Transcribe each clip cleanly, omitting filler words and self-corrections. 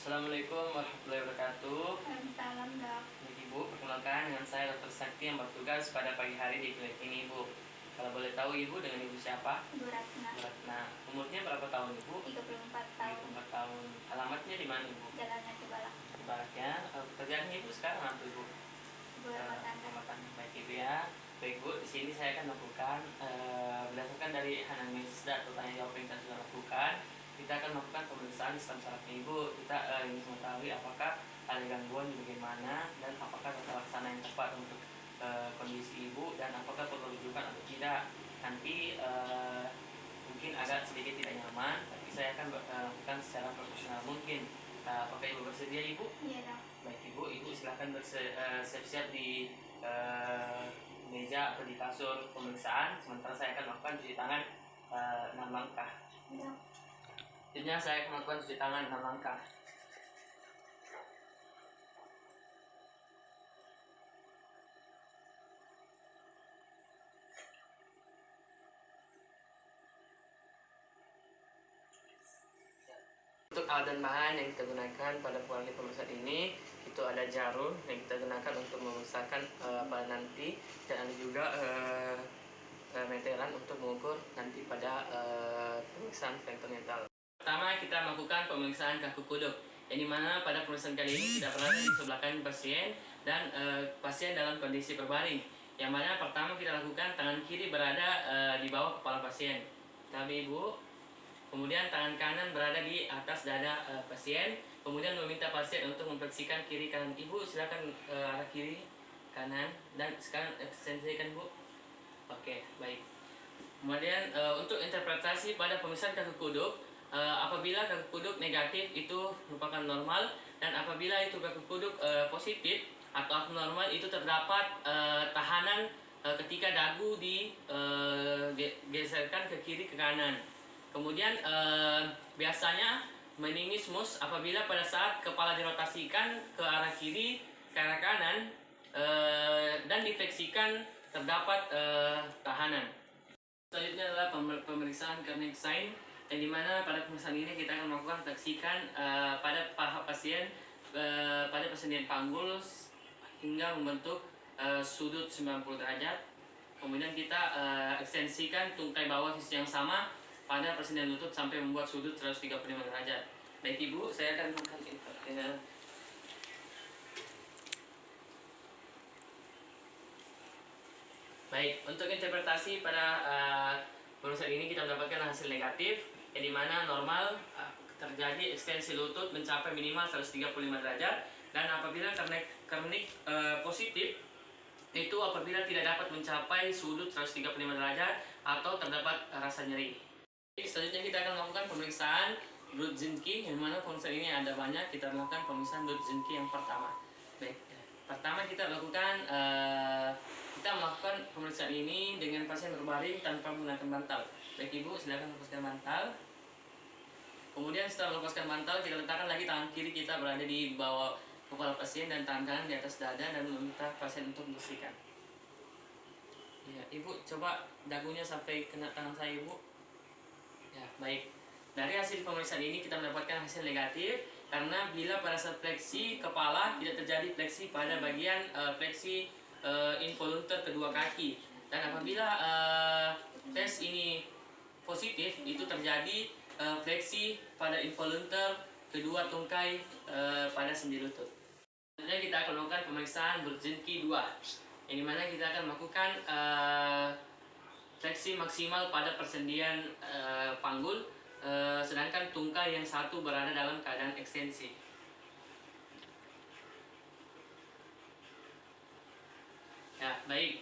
Assalamualaikum warahmatullahi wabarakatuh. Waalaikumsalam, Dok. Baik Ibu, perkenalkan dengan saya Dr. Sakti yang bertugas pada pagi hari di klinik ini Ibu. Kalau boleh tahu Ibu dengan Ibu siapa? Ibu Ratna. Ibu Ratna. Umurnya berapa tahun Ibu? 34 tahun. 34 tahun. Alamatnya di mana Ibu? Jalannya Cibalak. Cibalak ya. Pekerjaan Ibu sekarang apa Ibu? Ibu rumah tangga. Rumah tangga. Baik Ibu ya. Baik Bu, di sini saya akan melakukan berdasarkan dari anamnesis atau tanya jawab yang kita sudah lakukan. Kita akan melakukan pemeriksaan sistem sarafnya Ibu. Kita ingin mengetahui apakah ada gangguan di bagaimana dan apakah tata laksana yang tepat untuk kondisi Ibu dan apakah perlu rujukan atau tidak. Nanti mungkin agak sedikit tidak nyaman, tapi saya akan lakukan secara profesional mungkin. Apakah Ibu bersedia Ibu? Iya, Dok. Baik Ibu silahkan bersiap-siap di meja atau di kasur pemeriksaan. Sementara saya akan melakukan cuci tangan 6 langkah. Dok. Selanjutnya saya akan melakukan cuci tangan 6 langkah. Untuk alat dan bahan yang kita gunakan pada pemeriksaan ini, itu ada jarum yang kita gunakan untuk memisahkan pada nanti, dan ada juga meteran untuk mengukur nanti pada pemeriksaan frontal. Pertama kita melakukan pemeriksaan kaku kuduk, yang dimana pada pemeriksaan kali ini tidak berada di sebelah kanan pasien dan pasien dalam kondisi berbaring. Yang mana pertama kita lakukan tangan kiri berada di bawah kepala pasien. Tapi Ibu. Kemudian tangan kanan berada di atas dada pasien. Kemudian meminta pasien untuk memfleksikan kiri kanan. Ibu silakan arah kiri kanan dan sekarang ekstensikan Bu. Oke, baik. Kemudian untuk interpretasi pada pemeriksaan kaku kuduk, apabila kaku kuduk negatif itu merupakan normal, dan apabila itu kaku kuduk positif atau abnormal itu terdapat tahanan ketika dagu digeserkan ke kiri ke kanan. Kemudian biasanya meningismus apabila pada saat kepala dirotasikan ke arah kiri, ke arah kanan, dan difleksikan terdapat tahanan. Selanjutnya adalah pemeriksaan Kernig sign, yang dimana pada pemeriksaan ini kita akan melakukan fleksikan pada paha pasien pada persendian panggul hingga membentuk sudut 90 derajat. Kemudian kita ekstensikan tungkai bawah sisi yang sama pada persendian lutut sampai membuat sudut 135 derajat. Baik Ibu, saya akan melakukan Baik, untuk interpretasi pada pemeriksaan ini kita mendapatkan hasil negatif, yang dimana normal terjadi ekstensi lutut mencapai minimal 135 derajat, dan apabila Kernig positif itu apabila tidak dapat mencapai sudut 135 derajat atau terdapat rasa nyeri. Selanjutnya kita akan melakukan pemeriksaan Brudzinski, yang mana pemeriksaan ini ada banyak. Kita melakukan pemeriksaan Brudzinski yang pertama. Baik, pertama kita melakukan pemeriksaan ini dengan pasien berbaring tanpa menggunakan bantal. Baik Ibu, silakan lepaskan bantal. Kemudian setelah melepaskan bantal, kita letakkan lagi tangan kiri kita berada di bawah kepala pasien dan tangan kanan di atas dada, dan meminta pasien untuk membersihkan. Ya, Ibu coba dagunya sampai kena tangan saya Ibu. Ya, baik. Dari hasil pemeriksaan ini kita mendapatkan hasil negatif, karena bila pada saat fleksi kepala tidak terjadi fleksi pada bagian fleksi involunter kedua kaki, dan apabila tes ini positif itu terjadi fleksi pada involunter kedua tungkai pada sendi lutut. Selanjutnya kita akan melakukan pemeriksaan Brudzinski 2, yang dimana kita akan melakukan fleksi maksimal pada persendian panggul, sedangkan tungkai yang satu berada dalam keadaan ekstensi. Ya, baik.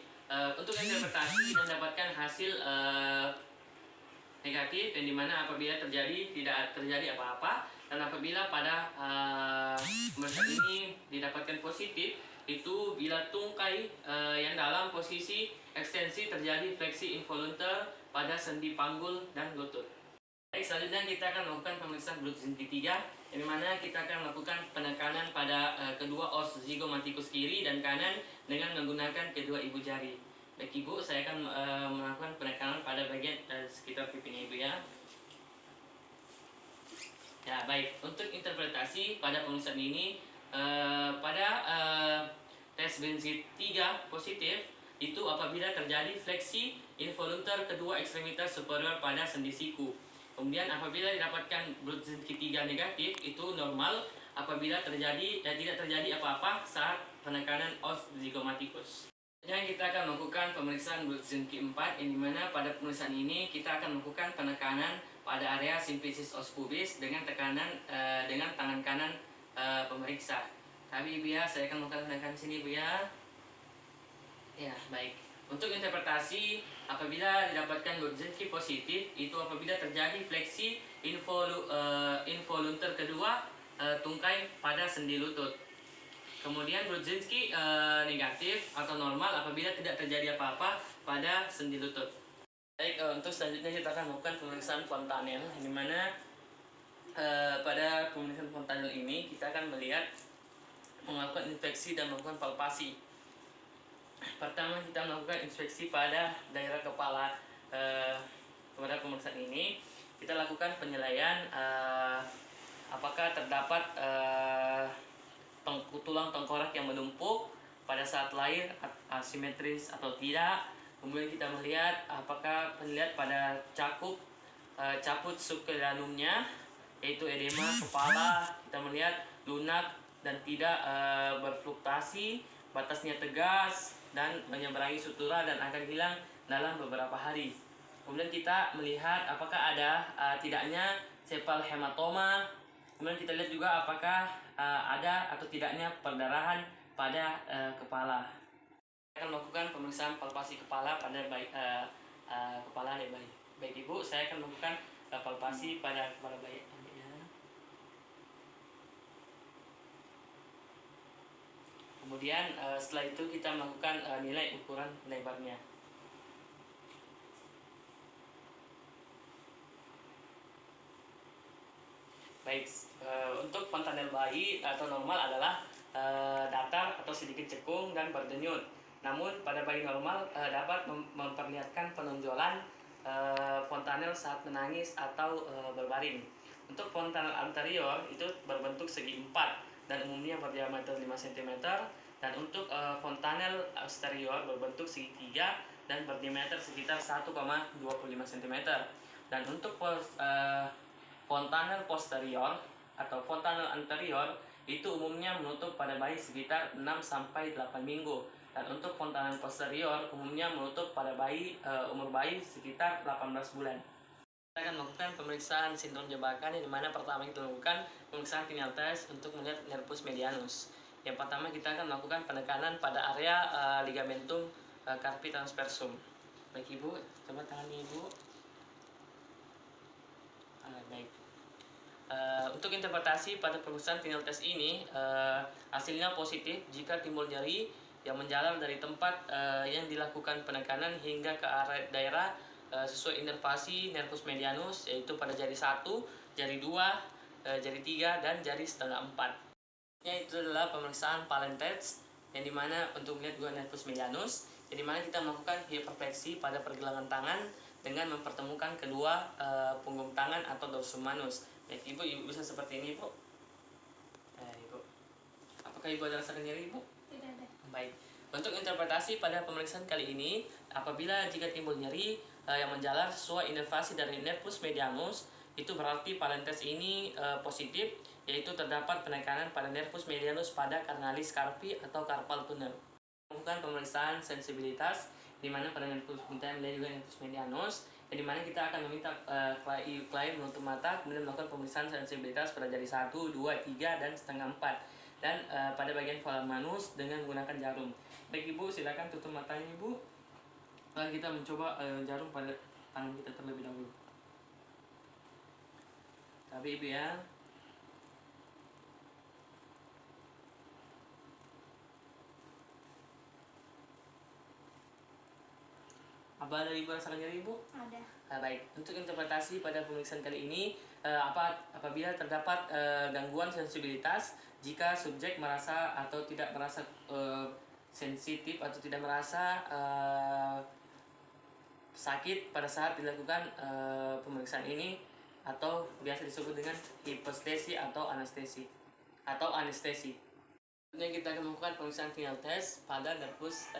Untuk interpretasi kita mendapatkan hasil negatif, yang dimana apabila tidak terjadi apa-apa, dan apabila pada pemeriksaan ini didapatkan positif, itu bila tungkai yang dalam posisi ekstensi terjadi fleksi involunter pada sendi panggul dan lutut. Baik, selanjutnya kita akan melakukan pemeriksaan Brudzinski 3, yang dimana kita akan melakukan penekanan pada kedua os zygomaticus kiri dan kanan dengan menggunakan kedua ibu jari. Baik Ibu, saya akan melakukan penekanan pada bagian sekitar pipinya Ibu ya. Ya, baik. Untuk interpretasi interpretasi pada pemeriksaan ini pada tes Benzi 3 positif itu apabila terjadi fleksi involuntar kedua ekstremitas superior pada sendi siku. Kemudian apabila didapatkan Brudzinski 3 negatif itu normal apabila tidak terjadi apa-apa saat penekanan os zygomatikus. Yang kita akan melakukan pemeriksaan Brudzinski 4 yang dimana pada pemeriksaan ini kita akan melakukan penekanan pada area simfisis os pubis dengan dengan tangan kanan pemeriksa. Tapi Ibu ya, saya akan melakukan penekanan sini Ibu ya. Ya, baik. Untuk interpretasi apabila didapatkan Brudzinski positif itu apabila terjadi fleksi involuntar kedua tungkai pada sendi lutut. Kemudian Brudzinski negatif atau normal apabila tidak terjadi apa-apa pada sendi lutut. Baik, untuk selanjutnya kita akan melakukan pemeriksaan fontanel, di mana pada pemeriksaan fontanel ini kita akan melakukan inspeksi dan melakukan palpasi. Pertama kita melakukan inspeksi pada daerah kepala. Pada pemeriksaan ini kita lakukan penilaian apakah terdapat tulang tengkorak yang menumpuk pada saat lahir asimetris atau tidak. Kemudian kita melihat apakah pada caput subcraniumnya yaitu edema kepala. Kita melihat lunak dan tidak berfluktuasi, batasnya tegas dan menyeberangi sutura dan akan hilang dalam beberapa hari. Kemudian kita melihat apakah ada tidaknya sepal hematoma. Kemudian kita lihat juga apakah ada atau tidaknya perdarahan pada kepala. Kita akan melakukan pemeriksaan palpasi kepala pada kepala bayi. Baik Ibu, saya akan melakukan palpasi pada kepala bayi. Kemudian setelah itu kita melakukan nilai ukuran lebarnya. Baik, untuk fontanel bayi atau normal adalah datar atau sedikit cekung dan berdenyut. Namun pada bayi normal dapat memperlihatkan penonjolan fontanel saat menangis atau berbaring. Untuk fontanel anterior itu berbentuk segi 4 dan umumnya berdiameter 5 cm, dan untuk fontanel posterior berbentuk segitiga dan berdiameter sekitar 1,25 cm. Dan untuk fontanel posterior atau fontanel anterior itu umumnya menutup pada bayi sekitar 6-8 minggu. Dan untuk fontanel posterior umumnya menutup pada umur bayi sekitar 18 bulan. Kita akan melakukan pemeriksaan sindrom jebakan, di mana pertama kita melakukan pemeriksaan pineal test untuk melihat nervus medianus. Yang pertama kita akan melakukan penekanan pada area ligamentum carpi transversum. Baik Ibu, coba tangan Ibu. Baik. Untuk interpretasi pada pemeriksaan pineal test ini hasilnya positif jika timbul nyeri yang menjalar dari tempat yang dilakukan penekanan hingga ke area daerah sesuai inervasi nervus medianus, yaitu pada jari 1, jari 2, jari 3, dan jari setengah 4. Itu adalah pemeriksaan Pallen test, yang dimana untuk melihat dua nervus medianus, yang dimana kita melakukan hiperfleksi pada pergelangan tangan dengan mempertemukan kedua punggung tangan atau dorsum manus. Ibu bisa seperti ini Ibu. Ibu, apakah Ibu ada rasa nyeri Ibu? Tidak ada. Baik. Untuk interpretasi pada pemeriksaan kali ini, apabila jika timbul nyeri yang menjalar sesuai inervasi dari nervus medianus, itu berarti Pallen test ini positif, yaitu terdapat penekanan pada nervus medianus pada carnalis carpi atau carpal tunnel. Melakukan pemeriksaan sensibilitas, di mana pada nervus medianus, yang dimana kita akan meminta klien menutup mata, kemudian melakukan pemeriksaan sensibilitas pada jari 1, 2, 3, dan setengah 4, dan pada bagian volar manus dengan menggunakan jarum. Baik Ibu, silakan tutup matanya Ibu. Lalu kita mencoba jarum pada tangan kita terlebih dahulu. Tapi Ibu ya. Apa ada Ibu rasakan nyeri Ibu? Ada. Baik, untuk interpretasi pada pemeriksaan kali ini, apabila terdapat gangguan sensibilitas, jika subjek merasa atau tidak merasa sensitif atau tidak merasa sakit pada saat dilakukan pemeriksaan ini, atau biasa disebut dengan hipostesi atau anestesi. atau anestesi. Selanjutnya kita akan melakukan pemeriksaan final test pada nervus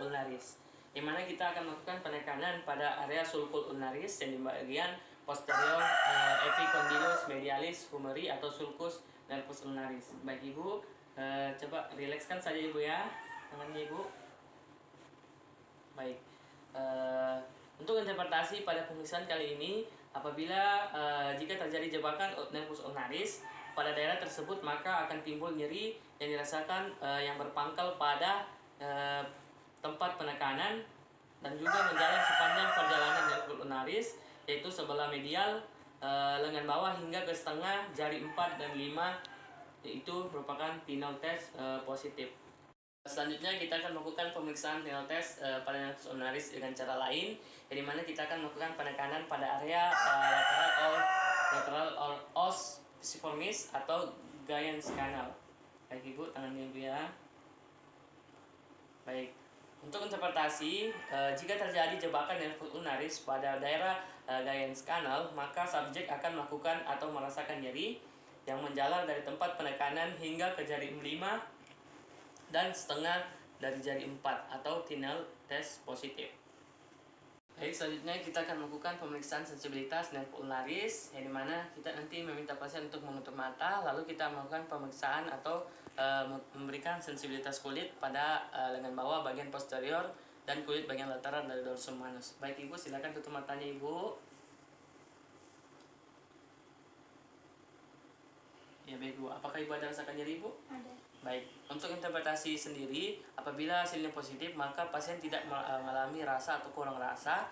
ulnaris, di mana kita akan melakukan penekanan pada area sulcus ulnaris yang di bagian posterior epicondylus medialis humeri atau sulcus nervus ulnaris. Baik Ibu, coba rilekskan saja Ibu ya tangannya Ibu. Baik. Untuk interpretasi pada pemeriksaan kali ini, apabila jika terjadi jebakan nervus ulnaris pada daerah tersebut, maka akan timbul nyeri yang dirasakan yang berpangkal pada tempat penekanan dan juga menjalar sepanjang perjalanan nervus ulnaris, yaitu sebelah medial lengan bawah hingga ke setengah jari 4 dan 5, yaitu merupakan tinal test positif. Selanjutnya kita akan melakukan pemeriksaan tinal test pada nervus ulnaris dengan cara lain, di mana kita akan melakukan penekanan pada area lateral os pisiformis atau Guyon's canal. Baik Ibu, tangannya Ibu ya. Baik. Untuk interpretasi, jika terjadi jebakan nervus ulnaris pada daerah Guyon's canal, maka subjek akan melakukan atau merasakan nyeri yang menjalar dari tempat penekanan hingga ke jari 5 dan setengah dari jari 4 atau tinal test positif. Baik, selanjutnya kita akan melakukan pemeriksaan sensibilitas nervus ulnaris, yang dimana kita nanti meminta pasien untuk menutup mata, lalu kita melakukan pemeriksaan atau memberikan sensibilitas kulit pada lengan bawah bagian posterior dan kulit bagian lateral dari dorsum manus. Baik Ibu, silakan tutup matanya Ibu. Ya baik Ibu, apakah Ibu ada rasakan nyeri Ibu? Ada. Baik, untuk interpretasi sendiri, apabila hasilnya positif, maka pasien tidak mengalami rasa atau kurang rasa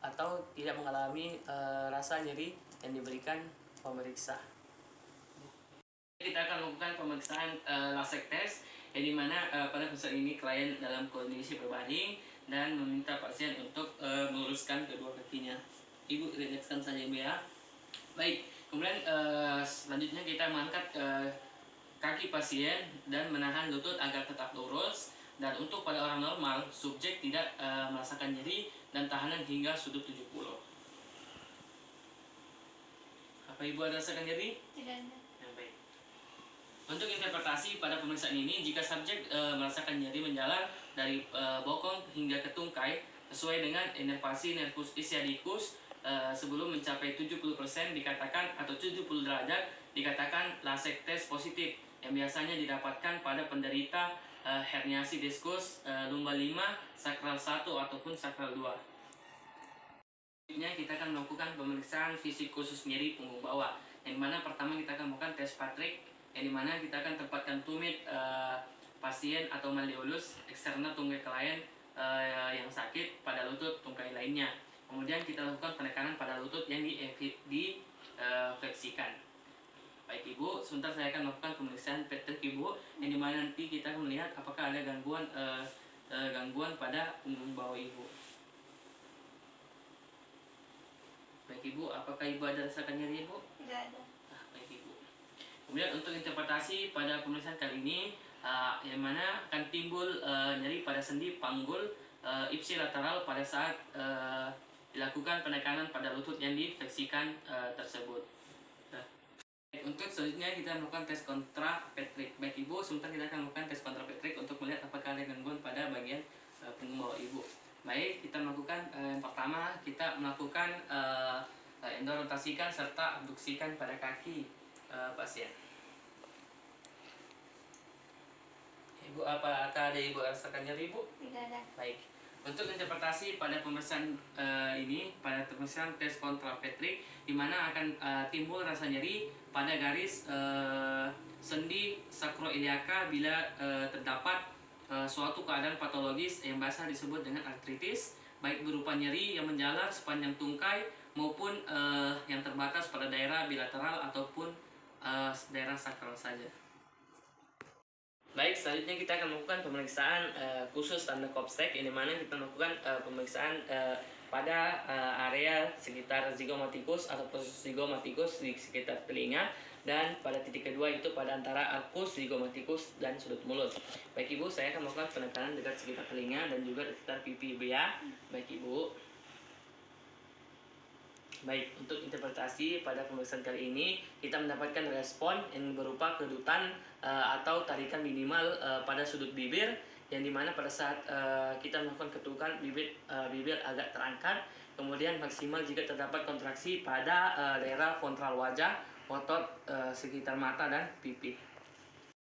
atau tidak mengalami rasa nyeri yang diberikan pemeriksa. Kita akan melakukan pemeriksaan lasek test, yang dimana pada pemeriksaan ini klien dalam kondisi berbaring dan meminta pasien untuk meluruskan kedua kakinya. Ibu rilekskan saja Ibu ya. Baik, kemudian selanjutnya kita mengangkat kaki pasien dan menahan lutut agar tetap lurus, dan untuk pada orang normal subjek tidak merasakan nyeri dan tahanan hingga sudut 70. Apa Ibu ada rasakan nyeri? Tidak ada. Ya, baik. Untuk interpretasi pada pemeriksaan ini, jika subjek merasakan nyeri menjalar dari bokong hingga ke tungkai sesuai dengan inervasi nervus ischiadicus sebelum mencapai 70% dikatakan atau 70 derajat dikatakan lasek test positif, yang biasanya didapatkan pada penderita herniasi diskus lumbar 5, sakral 1 ataupun sakral 2. Selanjutnya kita akan melakukan pemeriksaan fisik khusus nyeri punggung bawah, yang dimana pertama kita akan melakukan tes Patrick, yang dimana kita akan tempatkan tumit pasien atau malleolus eksterna tungkai klien yang sakit pada lutut tungkai lainnya. Kemudian kita lakukan penekanan pada lutut yang difleksikan. Baik Ibu, sebentar saya akan melakukan pemeriksaan Patrick Ibu, yang dimana nanti kita akan melihat apakah ada gangguan pada punggung bawah Ibu. Baik Ibu, apakah Ibu ada rasakan nyeri Ibu? Tidak ada. Baik Ibu. Kemudian untuk interpretasi pada pemeriksaan kali ini, yang mana akan timbul nyeri pada sendi panggul ipsilateral pada saat dilakukan penekanan pada lutut yang difleksikan tersebut. Untuk selanjutnya kita melakukan tes kontra Patrick. Baik Ibu, sebentar kita akan melakukan tes kontra Patrick untuk melihat apakah ada gangguan pada bagian punggung bawah Ibu. Baik, kita melakukan yang pertama, kita melakukan endorotasikan serta abduksikan pada kaki pasien. Ibu, apakah ada Ibu rasakan nyeri Ibu? Tidak ada. Baik. Untuk interpretasi pada pemeriksaan ini, pada pemeriksaan tes kontra Patrick, di mana akan timbul rasa nyeri pada garis sendi sakroiliaka bila terdapat suatu keadaan patologis yang biasa disebut dengan artritis, baik berupa nyeri yang menjalar sepanjang tungkai maupun yang terbatas pada daerah bilateral ataupun daerah sakral saja. Baik, selanjutnya kita akan melakukan pemeriksaan khusus tanda Kopstek, yang dimana kita melakukan pemeriksaan pada area sekitar zygomatikus atau posisi zygomatikus di sekitar telinga, dan pada titik kedua itu pada antara arcus zygomatikus dan sudut mulut. Baik Ibu, saya akan melakukan penekanan dekat sekitar telinga dan juga di sekitar pipi Ibu ya. Baik Ibu. Baik, untuk interpretasi pada pemeriksaan kali ini kita mendapatkan respon yang berupa kedutan atau tarikan minimal pada sudut bibir, yang dimana pada saat kita melakukan ketukan bibir agak terangkat, kemudian maksimal jika terdapat kontraksi pada daerah frontal wajah, otot sekitar mata dan pipi.